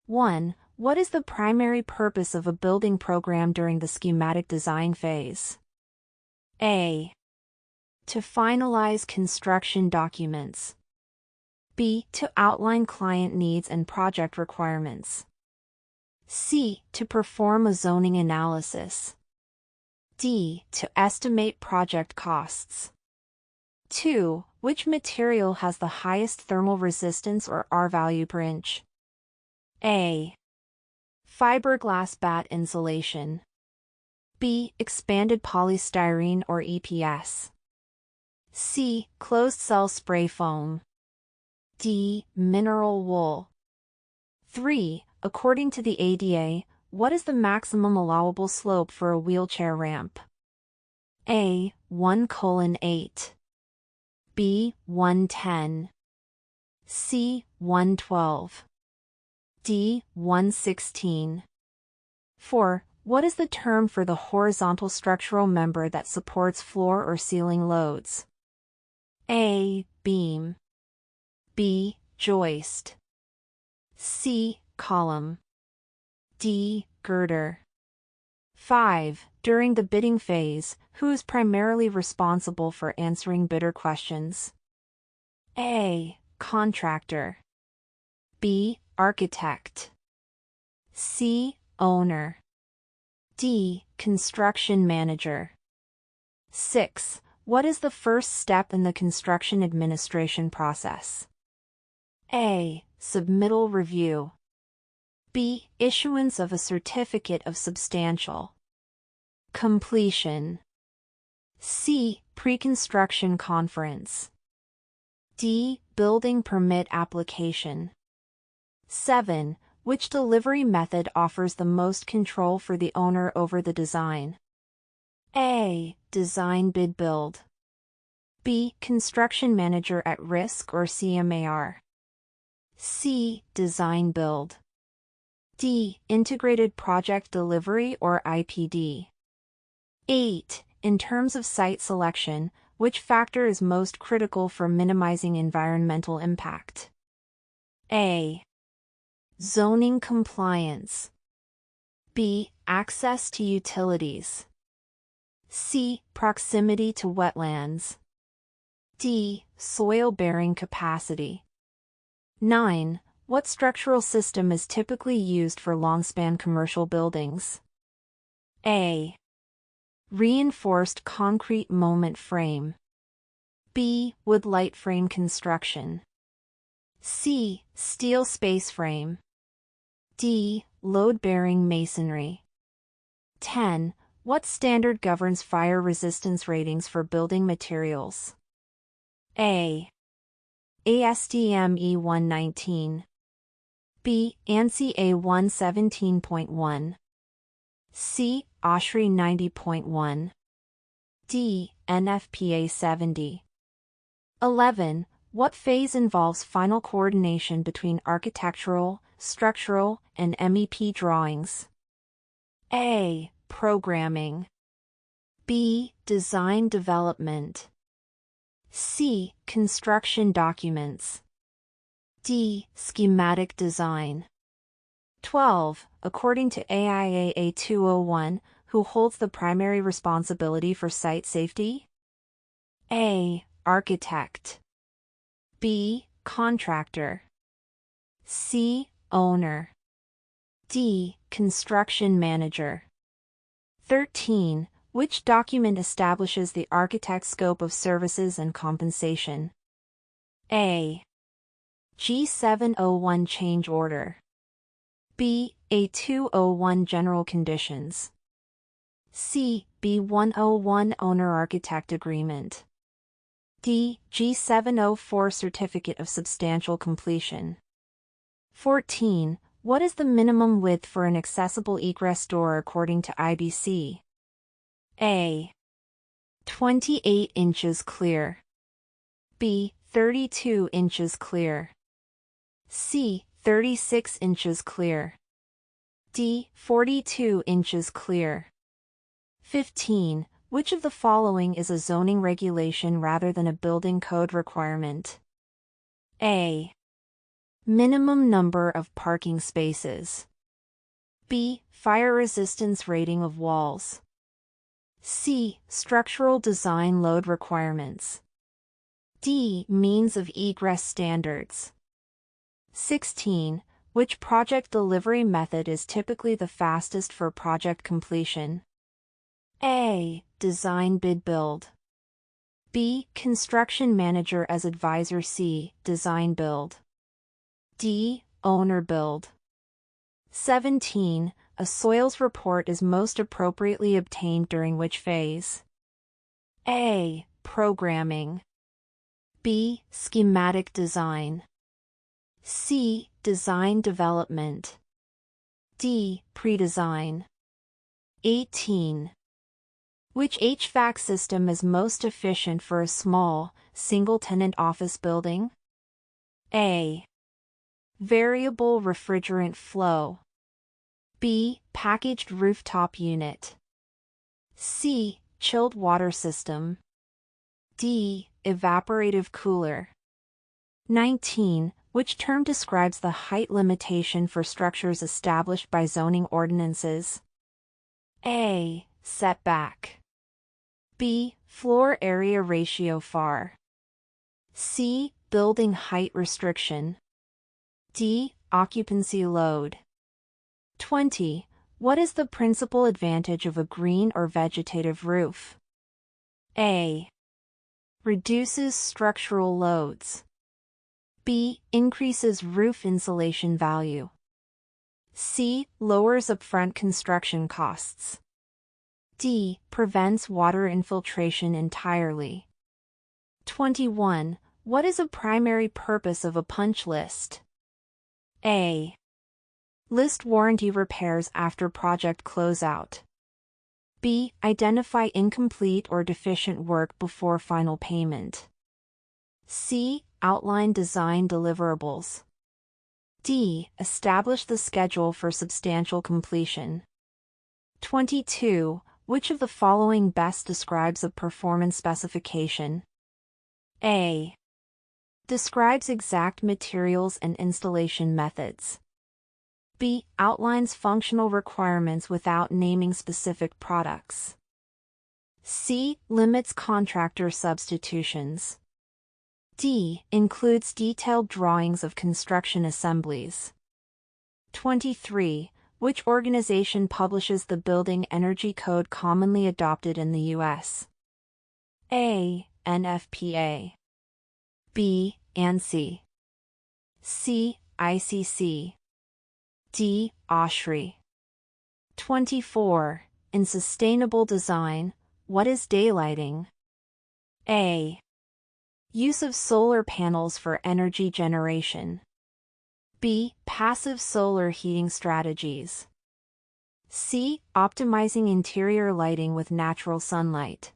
1. What is the primary purpose of a building program during the schematic design phase? A. To finalize construction documents. B. To outline client needs and project requirements. C. To perform a zoning analysis. D. To estimate project costs. 2. Which material has the highest thermal resistance or R value per inch? A. Fiberglass batt insulation. B. Expanded polystyrene or EPS. C. Closed cell spray foam. D. Mineral wool. 3. According to the ADA, what is the maximum allowable slope for a wheelchair ramp? A. 1:8. B. 110. C. 112. D. 116. 4. What is the term for the horizontal structural member that supports floor or ceiling loads? A. Beam. B. Joist. C. Column. D. Girder. 5. During the bidding phase, who is primarily responsible for answering bidder questions? A. Contractor. B. Architect. C. Owner. D. Construction manager. 6. What is the first step in the construction administration process? A. Submittal review. B. Issuance of a certificate of substantial completion. C. Pre-construction conference. D. Building permit application. 7. Which delivery method offers the most control for the owner over the design? A. Design bid build. B. Construction manager at risk or CMAR. C. Design build. D. Integrated project delivery or IPD. 8. In terms of site selection, which factor is most critical for minimizing environmental impact? A. Zoning compliance. B. Access to utilities. C. Proximity to wetlands. D. Soil bearing capacity. 9. What structural system is typically used for long-span commercial buildings? A. Reinforced concrete moment frame. B. Wood light frame construction. C. Steel space frame. D. Load-bearing masonry. 10. What standard governs fire resistance ratings for building materials? A. ASTM E119. B. ANSI A117.1. C. OSHRI 90.1. D. NFPA 70. 11. What phase involves final coordination between architectural, structural, and MEP drawings? A. Programming. B. Design development. C. Construction documents. D. Schematic design. 12. According to AIAA 201, who holds the primary responsibility for site safety? A. Architect. B. Contractor. C. Owner. D. Construction manager. 13. Which document establishes the architect's scope of services and compensation? A. G701 change order. B. A201 general conditions. C. B101 owner-architect agreement. D. G704 certificate of substantial completion. 14. What is the minimum width for an accessible egress door according to IBC? A. 28 inches clear. B. 32 inches clear. C. 36 inches clear. D. 42 inches clear. 15. Which of the following is a zoning regulation rather than a building code requirement? A. Minimum number of parking spaces. B. Fire resistance rating of walls. C. Structural design load requirements. D. Means of egress standards. 16. Which project delivery method is typically the fastest for project completion? A. Design bid build. B. Construction manager as advisor. C. Design build. D. Owner build. 17. A soils report is most appropriately obtained during which phase? A. Programming. B. Schematic design. C. Design development. D. Pre-design. 18. Which HVAC system is most efficient for a small, single-tenant office building? A. Variable refrigerant flow. B. Packaged rooftop unit. C. Chilled water system. D. Evaporative cooler. 19. Which term describes the height limitation for structures established by zoning ordinances? A. Setback. B. Floor area ratio FAR. C. Building height restriction. D. Occupancy load. 20. What is the principal advantage of a green or vegetative roof? A. Reduces structural loads. B. Increases roof insulation value. C. Lowers upfront construction costs. D. Prevents water infiltration entirely. 21. What is a primary purpose of a punch list? A. List warranty repairs after project closeout. B. Identify incomplete or deficient work before final payment. C. Outline design deliverables. D. Establish the schedule for substantial completion. 22. Which of the following best describes a performance specification? A. Describes exact materials and installation methods. B. Outlines functional requirements without naming specific products. C. Limits contractor substitutions. D. Includes detailed drawings of construction assemblies. 23. Which organization publishes the Building Energy Code commonly adopted in the U.S.? A. NFPA. B. ANSI. C. ICC. D. OSHRI. 24. In sustainable design, what is daylighting? A. Use of solar panels for energy generation. B. Passive solar heating strategies. C. Optimizing interior lighting with natural sunlight.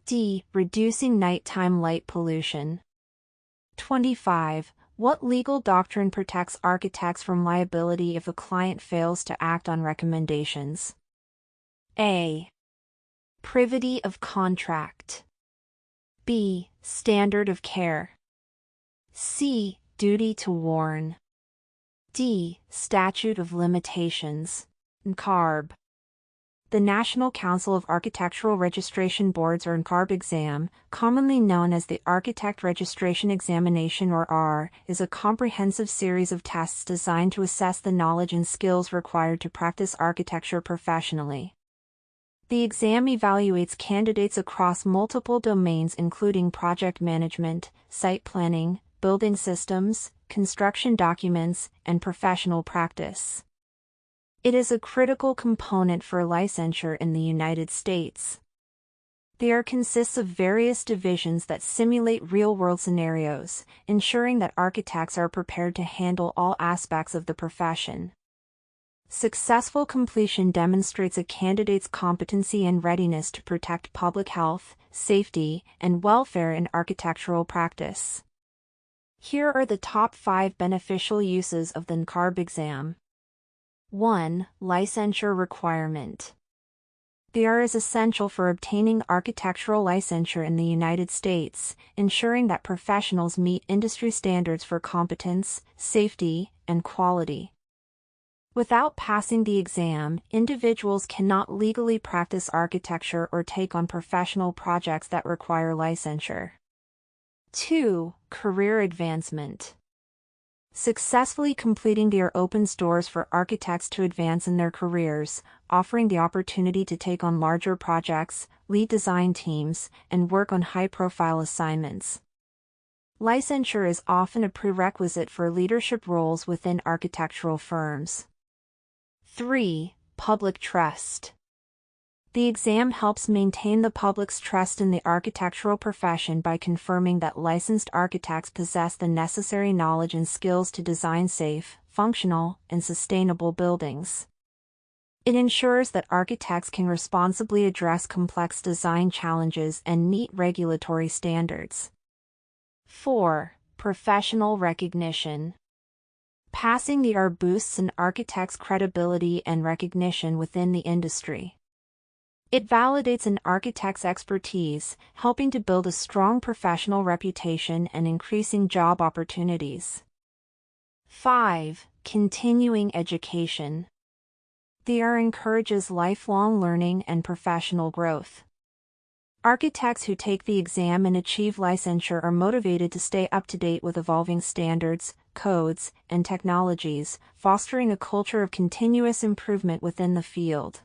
D. Reducing nighttime light pollution. 25. What legal doctrine protects architects from liability if a client fails to act on recommendations? A. Privity of contract. B. Standard of care. C. Duty to warn. D. Statute of limitations. NCARB. The National Council of Architectural Registration Boards or NCARB exam, commonly known as the Architect Registration Examination or AR, is a comprehensive series of tests designed to assess the knowledge and skills required to practice architecture professionally. The exam evaluates candidates across multiple domains including project management, site planning, building systems, construction documents, and professional practice. It is a critical component for licensure in the United States. The AR consists of various divisions that simulate real-world scenarios, ensuring that architects are prepared to handle all aspects of the profession. Successful completion demonstrates a candidate's competency and readiness to protect public health, safety, and welfare in architectural practice. Here are the top 5 beneficial uses of the NCARB exam. 1. Licensure requirement. The R is essential for obtaining architectural licensure in the United States, ensuring that professionals meet industry standards for competence, safety, and quality. Without passing the exam, individuals cannot legally practice architecture or take on professional projects that require licensure. 2. Career advancement. Successfully completing the R opens doors for architects to advance in their careers, offering the opportunity to take on larger projects, lead design teams, and work on high-profile assignments. Licensure is often a prerequisite for leadership roles within architectural firms. 3. Public trust. The exam helps maintain the public's trust in the architectural profession by confirming that licensed architects possess the necessary knowledge and skills to design safe, functional, and sustainable buildings. It ensures that architects can responsibly address complex design challenges and meet regulatory standards. 4. Professional recognition. Passing the R boosts an architect's credibility and recognition within the industry. It validates an architect's expertise, helping to build a strong professional reputation and increasing job opportunities. 5. Continuing education. The R encourages lifelong learning and professional growth. Architects who take the exam and achieve licensure are motivated to stay up to date with evolving standards, codes, and technologies, fostering a culture of continuous improvement within the field.